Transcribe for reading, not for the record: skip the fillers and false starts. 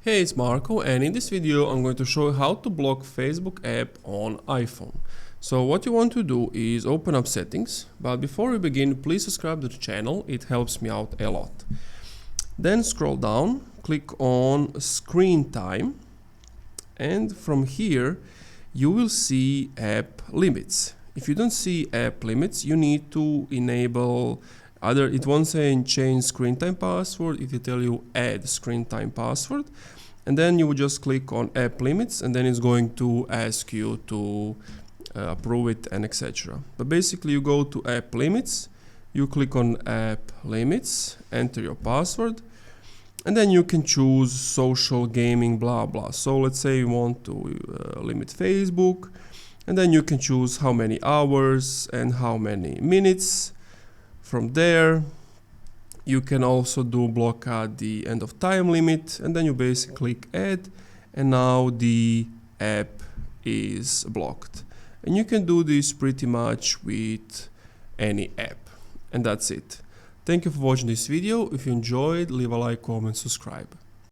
Hey, it's Marco, and in this video I'm going to show you how to block Facebook app on iPhone. So what you want to do is open up settings, but before we begin, please subscribe to the channel, it helps me out a lot. Then scroll down, click on screen time, and from here you will see app limits. If you don't see app limits, you need to enable either it won't say change screen time password, it will tell you add screen time password, and then you will just click on app limits, and then it's going to ask you to approve it and etc. But basically you go to app limits, you click on app limits, enter your password, and then you can choose social, gaming, blah blah. So let's say you want to limit Facebook, and then you can choose how many hours and how many minutes. From there you can also do block at the end of time limit, and then you basically click add, and now the app is blocked. And you can do this pretty much with any app. And that's it. Thank you for watching this video. If you enjoyed, leave a like, comment, subscribe.